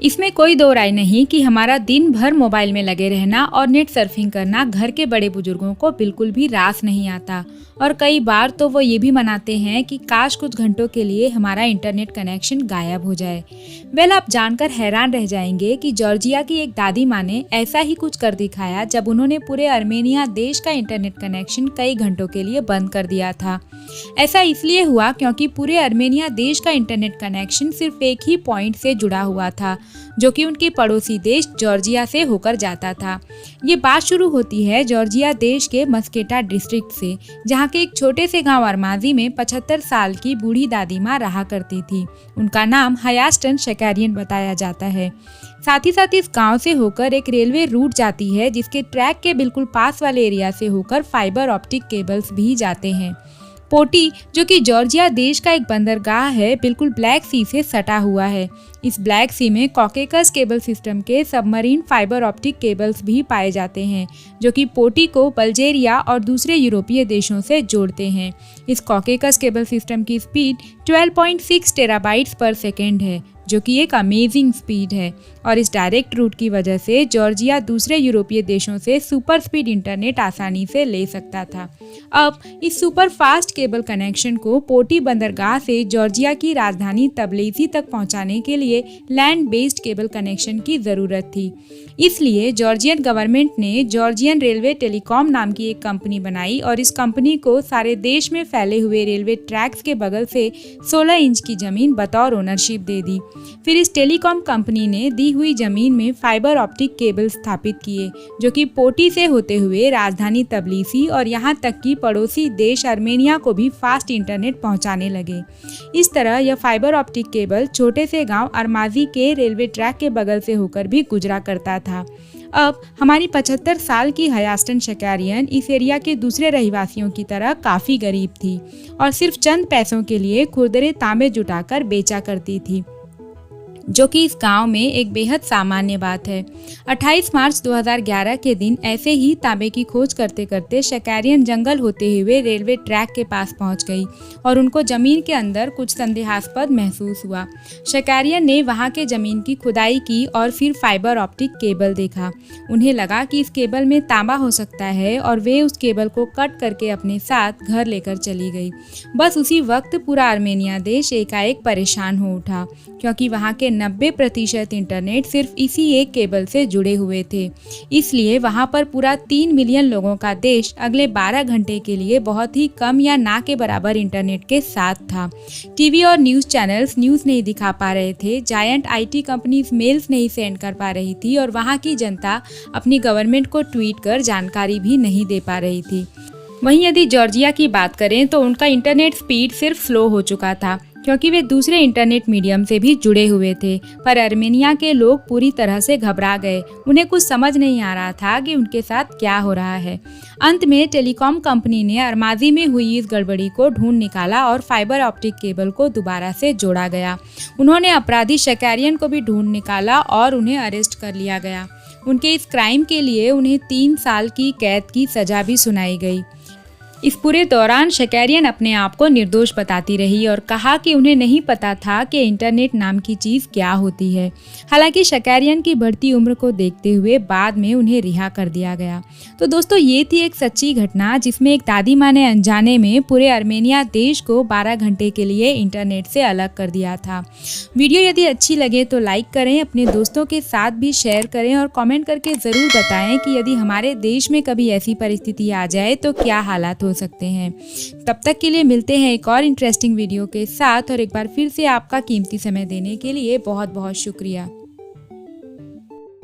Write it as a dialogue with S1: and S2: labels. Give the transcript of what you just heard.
S1: इसमें कोई दो राय नहीं कि हमारा दिन भर मोबाइल में लगे रहना और नेट सर्फिंग करना घर के बड़े बुजुर्गों को बिल्कुल भी रास नहीं आता और कई बार तो वो ये भी मनाते हैं कि काश कुछ घंटों के लिए हमारा इंटरनेट कनेक्शन गायब हो जाए। आप जानकर हैरान रह जाएंगे कि जॉर्जिया की एक दादी माँ ने ऐसा ही कुछ कर दिखाया जब उन्होंने पूरे अर्मेनिया देश का इंटरनेट कनेक्शन कई घंटों के लिए बंद कर दिया था। ऐसा इसलिए हुआ क्योंकि पूरे अर्मेनिया देश का इंटरनेट कनेक्शन सिर्फ एक ही पॉइंट से जुड़ा हुआ था, जो कि उनके पड़ोसी देश जॉर्जिया से होकर जाता था। ये बात शुरू होती है जॉर्जिया देश के मस्केटा डिस्ट्रिक्ट से, जहाँ के एक छोटे से गांव अरमाजी में 75 साल की बूढ़ी दादी माँ रहा करती थी। उनका नाम हयास्टन शकारियन बताया जाता है। साथ ही साथ इस गांव से होकर एक रेलवे रूट जाती है, जिसके ट्रैक के बिल्कुल पास वाले एरिया से होकर फाइबर ऑप्टिक केबल्स भी जाते हैं। पोटी, जो कि जॉर्जिया देश का एक बंदरगाह है, बिल्कुल ब्लैक सी से सटा हुआ है। इस ब्लैक सी में कॉकेकस केबल सिस्टम के सबमरीन फाइबर ऑप्टिक केबल्स भी पाए जाते हैं, जो कि पोटी को बल्गेरिया और दूसरे यूरोपीय देशों से जोड़ते हैं। इस कॉकेकस केबल सिस्टम की स्पीड 12.6 टेराबाइट्स पर सेकेंड है, जो कि एक अमेजिंग स्पीड है। और इस डायरेक्ट रूट की वजह से जॉर्जिया दूसरे यूरोपीय देशों से सुपर स्पीड इंटरनेट आसानी से ले सकता था। अब इस सुपर फास्ट केबल कनेक्शन को पोटी बंदरगाह से जॉर्जिया की राजधानी तबलिसी तक पहुंचाने के लिए लैंड बेस्ड केबल कनेक्शन की ज़रूरत थी। इसलिए जॉर्जियन गवर्नमेंट ने जॉर्जियन रेलवे टेलीकॉम नाम की एक कंपनी बनाई और इस कंपनी को सारे देश में फैले हुए रेलवे ट्रैक्स के बगल से 16 इंच की ज़मीन बतौर ओनरशिप दे दी। फिर इस टेलीकॉम कंपनी ने दी हुई जमीन में फाइबर ऑप्टिक केबल स्थापित किए, जो कि पोटी से होते हुए राजधानी तबलिसी और यहाँ तक कि पड़ोसी देश अर्मेनिया को भी फास्ट इंटरनेट पहुँचाने लगे। इस तरह यह फाइबर ऑप्टिक केबल छोटे से गांव अरमाजी के रेलवे ट्रैक के बगल से होकर भी गुजरा करता था। अब हमारी 75 साल की हयास्टन शकारियन इस एरिया के दूसरे रहवासियों की तरह काफ़ी गरीब थी और सिर्फ चंद पैसों के लिए खुरदरे तांबे जुटाकर बेचा करती थी, जो कि इस गांव में एक बेहद सामान्य बात है। 28 मार्च 2011 के दिन ऐसे ही तांबे की खोज करते करते शकारियन जंगल होते हुए रेलवे ट्रैक के पास पहुंच गई और उनको जमीन के अंदर कुछ संदेहास्पद महसूस हुआ। शकारियन ने वहां के जमीन की खुदाई की और फिर फाइबर ऑप्टिक केबल देखा। उन्हें लगा कि इस केबल में तांबा हो सकता है और वे उस केबल को कट करके अपने साथ घर लेकर चली गई। बस उसी वक्त पूरा अर्मेनिया देश एकाएक परेशान हो उठा, क्योंकि वहाँ के 90% इंटरनेट सिर्फ इसी एक केबल से जुड़े हुए थे। इसलिए वहां पर पूरा 3 मिलियन लोगों का देश अगले 12 घंटे के लिए बहुत ही कम या ना के बराबर इंटरनेट के साथ था। टीवी और न्यूज़ चैनल्स न्यूज़ नहीं दिखा पा रहे थे, जायंट आईटी कंपनीज मेल्स नहीं सेंड कर पा रही थी और वहां की जनता अपनी गवर्नमेंट को ट्वीट कर जानकारी भी नहीं दे पा रही थी। वहीं यदि जॉर्जिया की बात करें तो उनका इंटरनेट स्पीड सिर्फ स्लो हो चुका था, क्योंकि वे दूसरे इंटरनेट मीडियम से भी जुड़े हुए थे। पर अर्मेनिया के लोग पूरी तरह से घबरा गए। उन्हें कुछ समझ नहीं आ रहा था कि उनके साथ क्या हो रहा है। अंत में टेलीकॉम कंपनी ने अरमाजी में हुई इस गड़बड़ी को ढूंढ निकाला और फाइबर ऑप्टिक केबल को दोबारा से जोड़ा गया। उन्होंने अपराधी शकारियन को भी ढूंढ निकाला और उन्हें अरेस्ट कर लिया गया। उनके इस क्राइम के लिए उन्हें 3 साल की कैद की सजा भी सुनाई गई। इस पूरे दौरान शकारियन अपने आप को निर्दोष बताती रही और कहा कि उन्हें नहीं पता था कि इंटरनेट नाम की चीज़ क्या होती है। हालांकि शकारियन की बढ़ती उम्र को देखते हुए बाद में उन्हें रिहा कर दिया गया। तो दोस्तों, ये थी एक सच्ची घटना जिसमें एक दादी माँ ने अनजाने में पूरे अर्मेनिया देश को 12 घंटे के लिए इंटरनेट से अलग कर दिया था। वीडियो यदि अच्छी लगे तो लाइक करें, अपने दोस्तों के साथ भी शेयर करें और कमेंट करके ज़रूर बताएं कि यदि हमारे देश में कभी ऐसी परिस्थिति आ जाए तो क्या हालात हो सकते हैं। तब तक के लिए मिलते हैं एक और इंटरेस्टिंग वीडियो के साथ और एक बार फिर से आपका कीमती समय देने के लिए बहुत बहुत शुक्रिया।